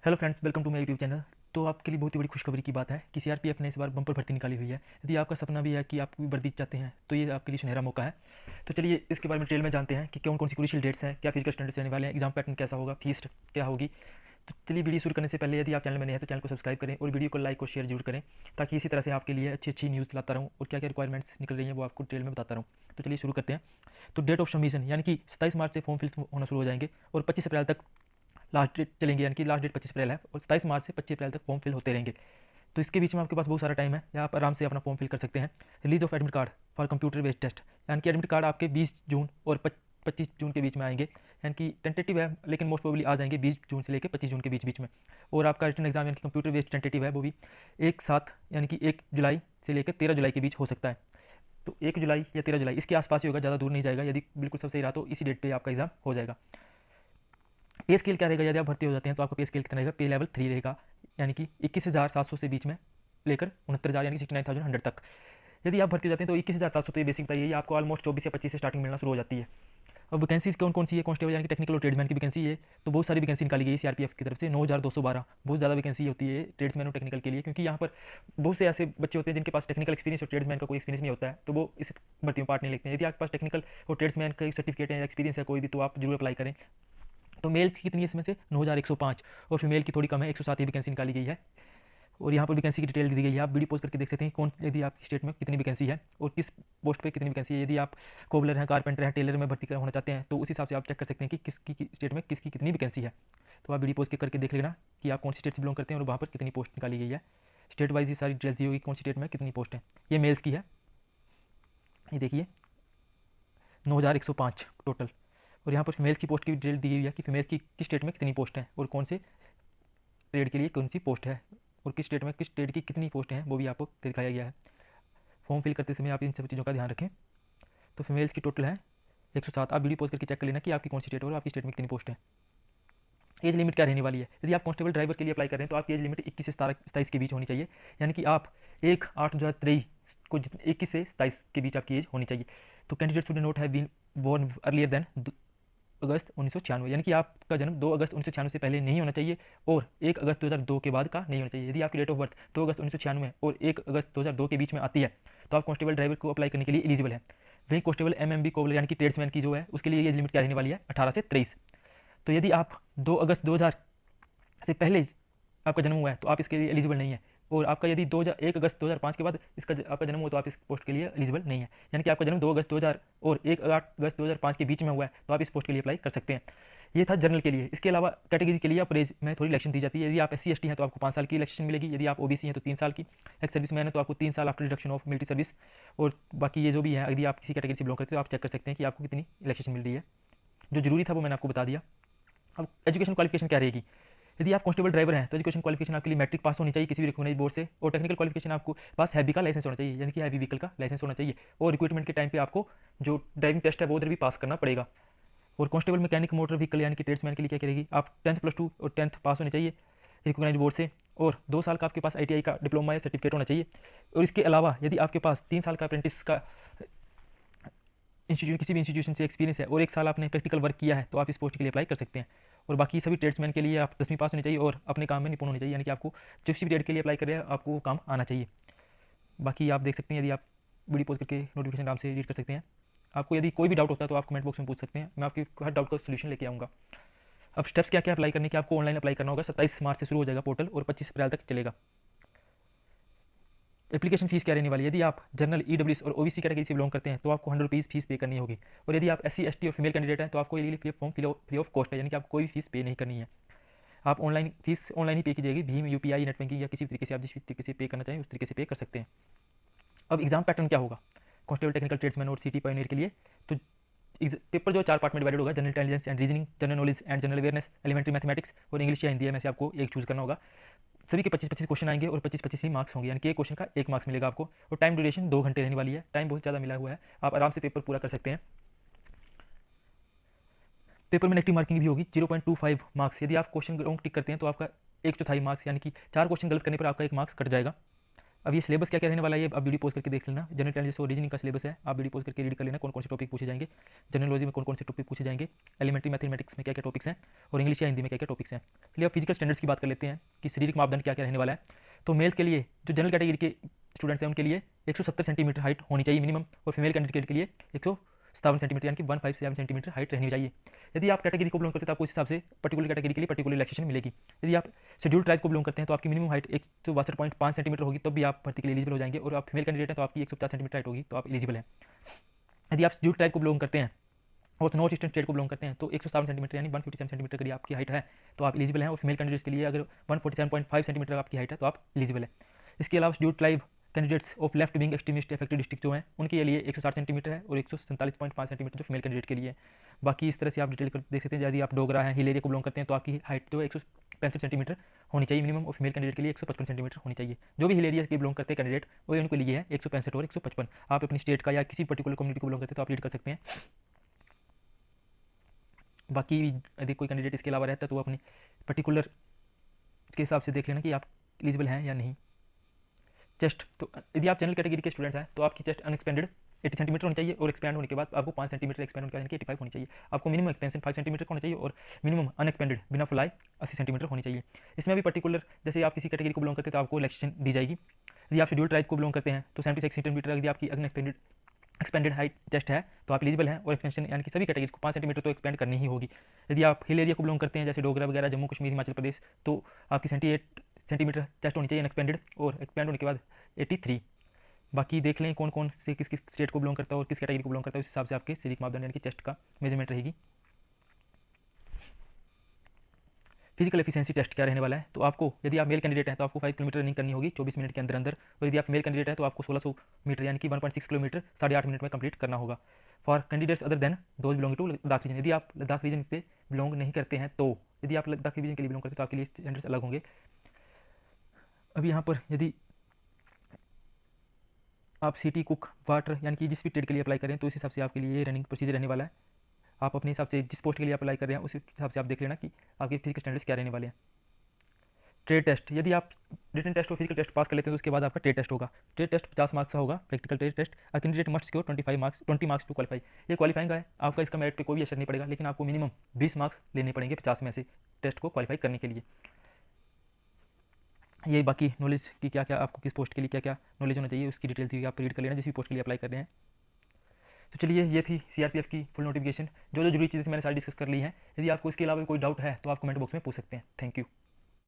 Hello friends, welcome to my YouTube channel. तो आपके लिए बहुत ही बड़ी खुशखबरी की बात है कि सीआरपीएफ ने इस बार बम्पर भर्ती निकाली हुई है। यदि आपका सपना भी है कि आप भी वर्दी चाहते हैं तो ये आपके लिए सुनहरा मौका है। तो चलिए इसके बारे में डिटेल में जानते हैं कि कौन कौन सी क्रूशियल डेट्स हैं, क्या फिजिकल स्टैंडर्ड्स रहने वाले हैं, एग्जाम पैटर्न कैसा होगा, फीस क्या होगी। तो चलिए वीडियो शुरू करने से पहले यदि आप चैनल में नए हैं तो चैनल को सब्सक्राइब करें और वीडियो को लाइक और शेयर जरूर करें, ताकि इसी तरह से आपके लिए अच्छी अच्छी न्यूज़ लाता रहूँ और क्या क्या रिक्वायरमेंट्स निकल रही हैं वो आपको डिटेल में बताता रहूँ। तो चलिए शुरू करते हैं। तो डेट ऑफ सबमिशन यानी कि 27 मार्च से फॉर्म फिल होना शुरू हो जाएंगे और 25 अप्रैल तक लास्ट डेट चलेंगे, यानी कि लास्ट डेट 25 अप्रैल है और 27 मार्च से 25 अप्रैल तक फॉर्म फिल होते रहेंगे। तो इसके बीच में आपके पास बहुत सारा टाइम है, या आप आराम से अपना फॉर्म फिल कर सकते हैं। Release of admit card for computer based test, यानी कि एडमिट कार्ड आपके 20 जून और 25 जून के बीच में आएंगे। यानी कि टेंटेटिव है लेकिन मोस्ट प्रोबेबली आ जाएंगे 20 जून से लेकर 25 जून के बीच बीच में। और आपका रिटन एग्जाम यानी कि कंप्यूटर बेस्ड टेंटेटिव है वो भी एक साथ यानी कि 1 जुलाई से लेकर 13 जुलाई के बीच हो सकता है। तो 1 जुलाई या 13 जुलाई इसके आसपास ही होगा, ज़्यादा दूर नहीं जाएगा। यदि बिल्कुल सब सही रहा तो इसी डेट पे आपका एग्जाम हो जाएगा। पे स्केल क्या रहेगा, यदि आप भर्ती हो जाते हैं तो आपका पे स्केल कितना रहेगा, पे लेवल 3 रहेगा, यानी कि 21,700 से बीच में लेकर 69,000 यानी कि 69,100 तक। यदि आप भर्ती हो जाते हैं तो 21,700 तो ये बेसिक बताइए, आपको ऑलमोस्ट 24 या 25 से स्टार्टिंग मिलना शुरू हो जाती है। अब वैकेंसीज कौन कौन सी है, कांस्टेबल यानी कि टेक्निकल और ट्रेड्समैन की वैकेंसी है। तो बहुत सारी वैकेंसी निकाली गई है सीआरपीएफ की तरफ से, 9,212 बहुत ज़्यादा वैकेंसी होती है ट्रेड्समैन और टेक्निकल के लिए, क्योंकि यहाँ पर बहुत से ऐसे बच्चे होते हैं जिनके पास टेक्निकल एक्सपीरियंस और ट्रेड्समैन का कोई एक्सपीरियंस नहीं होता है, तो वो इस भर्ती में पार्ट नहीं लेते हैं। यदि आपके पास टेक्निकल और ट्रेड्समैन का सर्टिफिकेट है, एक्सपीरियंस है कोई भी, तो आप जरूर अप्लाई करें। तो मेल्स की कितनी है इसमें से 9,105 और फीमेल की थोड़ी कम है, 107 ही वैकेंसी निकाली गई है। और यहाँ पर वैकेंसी की डिटेल दी गई है, आप वीडियो पोस्ट करके देख सकते हैं कौन यदि आपकी स्टेट में कितनी वैकेंसी है और किस पोस्ट पे कितनी वैकेंसी है। यदि आप कोबलर हैं, कारपेंटर हैं, टेलर में भर्ती होना चाहते हैं तो उस हिसाब से आप चेक कर सकते हैं कि किसकी स्टेट में किसकी कितनी वैकेंसी है। तो आप वीडियो पोस्ट करके देख लेना कि आप कौन सी स्टेट से बिलोंग करते हैं और वहाँ पर कितनी पोस्ट निकाली गई है। स्टेट वाइज ये सारी डिटेल्स दी होगी कौन सी स्टेट में कितनी पोस्ट है। ये मेल्स की है, ये देखिए 9,105 टोटल। और यहाँ पर फीमेल्स की पोस्ट की डिटेल दी गई है कि फीमेल्स की किस स्टेट में कितनी पोस्ट है और कौन से ट्रेड के लिए कौन सी पोस्ट है और किस स्टेट में किस ट्रेड की कितनी पोस्टें हैं वो भी आपको दिखाया गया है। फॉर्म फिल करते समय आप इन सब चीज़ों का ध्यान रखें। तो फीमेल्स की टोटल है 107। आप वीडियो पोस्ट करके चेक कर लेना कि आपकी कौन सी स्टेट है और आपकी स्टेट में कितनी पोस्ट है। एज लिमिट क्या रहने वाली है, यदि आप कांस्टेबल ड्राइवर के लिए अप्लाई कर रहे हैं तो आपकी एज लिमिट 21 से 27 के बीच होनी चाहिए, यानी कि आप 1/8/2023 को 21 से 27 के बीच आपकी एज होनी चाहिए। तो candidate should not have been born earlier than August 1996, यानी कि आपका जन्म 2 अगस्त 1996 से पहले नहीं होना चाहिए और 1 अगस्त 2002 के बाद का नहीं होना चाहिए। यदि आपकी डेट ऑफ बर्थ 2 अगस्त 1996 और 1 अगस्त 2002 के बीच में आती है तो आप कांस्टेबल ड्राइवर को अप्लाई करने के लिए एलिजिबल है। वहीं कांस्टेबल एमएमबी कोबलर यानी कि ट्रेड्समैन की जो है उसके लिए एज लिमिट क्या रहने वाली है, 18 से 23। तो यदि आप 2 अगस्त 2000 से पहले आपका जन्म हुआ है तो आप इसके लिए एलिजिबल नहीं है, और आपका यदि 1 अगस्त 2005 के बाद इसका आपका जन्म हुआ तो आप इस पोस्ट के लिए एलिजिबल नहीं है। यानी कि आपका जन्म 2 अगस्त 2000 और 1 अगस्त 2005 के बीच में हुआ है तो आप इस पोस्ट के लिए अप्लाई कर सकते हैं। ये था जनरल के लिए। इसके अलावा कैटेगरी के लिए आप एज में थोड़ी इलेक्शन दी जाती है। यदि आप SC/ST हैं तो आपको 5 साल की इलेक्शन मिलेगी, यदि आप OBC हैं तो 3 साल की, एक्स सर्विस मैन है तो आपको 3 साल after deduction of military service. और बाकी ये जो भी है, यदि आप किसी कैटेगरी से बिलोंग करते हो तो आप चेक कर सकते हैं कि आपको कितनी इलेक्शन मिल रही है। जो जरूरी था वो मैंने आपको बता दिया। अब एजुकेशन क्वालिफिकेशन क्या रहेगी, यदि आप कांस्टेबल ड्राइवर हैं तो एजुकेशन क्वालिफिकेशन आपके लिए मैट्रिक पास होनी चाहिए किसी भी रिकॉग्नाइज्ड बोर्ड से, और टेक्निकल क्वालिफिकेशन आपको पास हैवी का लाइसेंस होना चाहिए, यानी कि हैवी व्हीकल का लाइसेंस होना चाहिए। और रिक्रूटमेंट के टाइम पे आपको जो ड्राइविंग टेस्ट है वो उधर भी पास करना पड़ेगा। और कांस्टेबल मैकेनिक मोटर व्हीकल यानी कि ट्रेड्समैन के लिए क्या करेगी, आप 10th +2 और 10th पास होने चाहिए रिकॉग्नाइज्ड बोर्ड से, और 2 साल का आपके पास ITI का डिप्लोमा या सर्टिफिकेट होना चाहिए। और इसके अलावा यदि आपके पास 3 साल का अप्रेंटिस का इंस्टीट्यूट किसी भी इंस्टीट्यूशन से एक्सपीरियंस है और 1 साल आपने प्रैक्टिकल वर्क किया है तो आप इस पोस्ट के लिए अप्लाई कर सकते हैं। और बाकी सभी ट्रेड्समैन के लिए आप 10वीं पास होनी चाहिए और अपने काम में निपुण होने चाहिए, यानी कि आपको जिस भी ट्रेड के लिए अप्लाई कर रहे हैं आपको वो काम आना चाहिए। बाकी आप देख सकते हैं, यदि आप वीडियो पोस्ट करके नोटिफिकेशन आराम से रीड कर सकते हैं। आपको यदि कोई भी डाउट होता है तो आप कमेंट बॉक्स में पूछ सकते हैं, मैं आपके हर डाउट का सोल्यूशन लेके आऊँगा। अब स्टेप्स क्या क्या अप्लाई करने के, आपको ऑनलाइन अप्लाई करना होगा। 27 मार्च से शुरू हो जाएगा पोर्टल और 25 अप्रैल तक चलेगा। एप्लीकेशन फीस क्या रहने वाली है, यदि आप जनरल EWS और OBC कैटेगरी से बिलोंग करते हैं तो आपको 100 रुपीज़ फीस पे करनी होगी। और यदि आप SC/ST और फीमेल कैंडिडेट हैं तो आपको ये लिए फॉर्म फ्री ऑफ कॉस्ट है, यानी कि आपको कोई फीस पे नहीं करनी है। आप ऑनलाइन फीस ऑनलाइन ही पे की जाएगी, भीम UPI नेट बैंकिंग या किसी भी तरीके से आप जिस तरीके से पे करना चाहें उस तरीके से पे कर सकते हैं। अब एग्जाम पैटर्न क्या होगा कांस्टेबल टेक्निकल ट्रेड्समैन और सिटी पायोनियर के लिए, तो पेपर जो 4 पार्ट में डिवाइडेड होगा, general intelligence and reasoning, general knowledge and general awareness, elementary mathematics और इंग्लिश या हिंदी में से आपको एक चूज करना होगा। सभी के 25-25 क्वेश्चन आएंगे और 25-25 ही मार्क्स होंगे, यानी कि एक क्वेश्चन का 1 मार्क्स मिलेगा आपको। और टाइम ड्यूरेशन 2 घंटे रहने वाली है, टाइम बहुत ज़्यादा मिला हुआ है, आप आराम से पेपर पूरा कर सकते हैं। पेपर में नेगेटिव मार्किंग भी होगी 0.25 मार्क्स। यदि आप क्वेश्चन रॉन्ग टिक करते हैं तो आपका 1/4 मार्क्स, यानी कि 4 क्वेश्चन गलत करने पर आपका 1 मार्क्स कट जाएगा। अब ये सिलेबस क्या क्या रहने वाला है ये आप वीडियो पोस्ट करके देख लेना। जनरल इंटेलिजेंस और रीजनिंग का सिलेबस है, आप वीडियो पोस्ट करके रीड कर लेना कौन कौन से टॉपिक पूछे जाएंगे, जनरलॉजी में कौन कौन से टॉपिक पूछे जाएंगे, एलिमेंट्री मैथमेटिक्स में क्या क्या टॉपिक्स हैं, और इंग्लिश या हिंदी में क्या क्या टॉपिक्स हैं। चलिए अब फिजिकल स्टैंडर्ड्स की बात कर लेते हैं कि शारीरिक मापदंड क्या क्या रहने वाला है। तो मेल्स के लिए जो जनरल कैटेगरी के स्टूडेंट्स हैं उनके लिए 170 सेंटीमीटर हाइट होनी चाहिए मिनिमम, और फीमेल कैंडिडेट के लिए 157 सेंटीमीटर यानी कि 157 सेंटीमीटर हाइट रहनी चाहिए। यदि आप कैटेगरी को बिलोंग करते हैं तो आपको इस हिसाब से पर्टिकुलर कैटेगरी के लिए पर्टिकुलर रिलैक्सेशन मिलेगी। यदि आप शेड्यूल ट्राइब को बिलोंग करते हैं तो आपकी मिनिमम हाइट 162.5 सेंटीमीटर होगी, तब भी आप भर्ती के लिए एलिजिबल हो जाएंगे, और आप फीमेल कैंडिडेट हैं तो आपकी 150 सेंटीमीटर हाइट होगी तो आप एलिजिबल हैं। यदि आप शेड्यूल ट्राइब को बिलोंग करते हैं और नॉर्थ ईस्टर्न स्टेट को बिलोंग करते हैं तो 157 सेंटीमीटर यानी 157 सेंटीमीटर की आपकी हाइट है तो आप एलिजिबल हैं, और फीमेल कैंडिडेट्स के लिए अगर 147.5 सेंटीमीटर आपकी हाइट है तो आप एलिजिबल है। इसके अलावा schedule tribe candidates of left wing extremist affected district जो हैं उनके लिए 160 सेंटीमीटर है, और 147.5 सेंटीमीटर जो फीमेल कैंडिडेट के लिए है। बाकी इस तरह से आप डिटेल कर देख सकते हैं। यदि आप डोगरा हैं, हिल एरिया को बिलोंग करते हैं तो आपकी हाइट जो है 165 सेंटीमीटर होनी चाहिए मिनिमम, और फीमेल कैंडिडेट के लिए 155 सेंटीमीटर होनी चाहिए। जो भी हिल एरिया के बिलोंग करते हैं कैंडिडेट वो उनके लिए है 165 और 155। आप अपनी स्टेट का या किसी पर्टिकुलर कम्युनिटी को बिलोंग करते हैं तो आप रीड कर सकते हैं। बाकी यदि कोई कैंडिडेट इसके अलावा रहता है तो वो अपनी पर्टिकुलर के हिसाब से देख लेना कि आप एलिजिबल हैं या नहीं। चेस्ट, तो यदि आप जनरल कैटेगरी के स्टूडेंट हैं तो आपकी चेस्ट अनएक्सपेंडेड 80 सेंटीमीटर होनी चाहिए, और एक्सपैंड होने के बाद आपको 5 सेंटीमीटर एक्सपैंड होने के बाद यानी कि 85 होनी चाहिए। आपको मिनिमम एक्सपेंशन 5 सेंटीमीटर का होना चाहिए, और मिनिमम अनएक्सपेंडेड बिना फुलाई 80 सेंटीमीटर होनी चाहिए। इसमें भी पर्टिकुलर जैसे आप किसी कैटेगरी को बिलोंग करते हैं तो आपको रिलैक्सेशन दी जाएगी। यदि आप शेड्यूल ट्राइब को बिलोंग करते हैं तो 76 सेंटीमीटर यदि आपकी एक्सपेंडेड हाइट टेस्ट है तो आप एलिजिबल हैं, और एक्सपेंशन यानी कि सभी कैटेगरीज को 5 सेंटीमीटर तो एक्सपेंड करनी ही होगी। यदि आप हिल एरिया को बिलोंग करते हैं जैसे डोगरा वगैरह, जम्मू कश्मीर, हिमाचल प्रदेश, तो आपकी 78 सेंटीमीटर टेस्ट होनी चाहिए अनएक्सपेंडेड, और एक्सपेंड होने के बाद 83। बाकी देख लें कौन कौन से किस किस स्टेट को बिलोंग करता है और किस कैटेगरी को बिलोंग करता है, उस हिसाब से आपके शारीरिक मापदंड यानी कि टेस्ट का मेजरमेंट रहेगी। फिजिकल एफिशिएंसी टेस्ट क्या रहने वाला है, तो आपको यदि आप मेल कैंडिडेट हैं तो आपको 5 किलोमीटर रनिंग करनी होगी 24 मिनट के अंदर अंदर, और यदि आप मेल कैंडिडेट हैं तो आपको 1600 मीटर यानी कि 1.6 किलोमीटर 8.5 मिनट में कंप्लीट करना होगा। For candidates other than those belong to Ladakh region, यदि आप लद्दाख रीजन से बिलोंग नहीं करते हैं तो यदि आप लद्दाख रीजन के लिए बिलोंग करते हैं तो आपके लिए स्टैंडर्ड्स अलग होंगे। अभी यहाँ पर यदि आप सिटी कुक वाटर यानी कि जिस भी ट्रेड के लिए अप्लाई करें तो इस हिसाब से आपके लिए रनिंग प्रोसीजर रहने वाला है। आप अपने हिसाब से जिस पोस्ट के लिए अप्लाई कर रहे हैं उस हिसाब से आप देख लेना कि आपके फिजिकल स्टैंडर्ड्स क्या रहने वाले हैं। ट्रेड टेस्ट, यदि आप रिटन टेस्ट और फिजिकल टेस्ट पास कर लेते हैं तो उसके बाद आपका ट्रेड टेस्ट होगा। ट्रेड टेस्ट 50 मार्क्स का होगा, practical trade test. A candidate must secure 20 marks to qualify, ये क्वालिफाइंग का है, आपका इसका मेरिट पे कोई असर नहीं पड़ेगा, लेकिन आपको मिनिमम 20 मार्क्स लेने पड़ेंगे 50 में से टेस्ट को क्वालिफाई करने के लिए। ये बाकी नॉलेज की क्या क्या आपको किस पोस्ट के लिए क्या क्या नॉलेज होना चाहिए उसकी डिटेल थी, आप रीड कर लेना जिस भी पोस्ट के लिए अप्लाई कर रहे हैं। तो चलिए ये थी सीआरपीएफ की फुल नोटिफिकेशन। जो जो जरूरी चीज़ें मैंने सारी डिस्कस कर ली हैं। यदि आपको इसके अलावा कोई डाउट है तो आप कमेंट बॉक्स में पूछ सकते हैं। Thank you.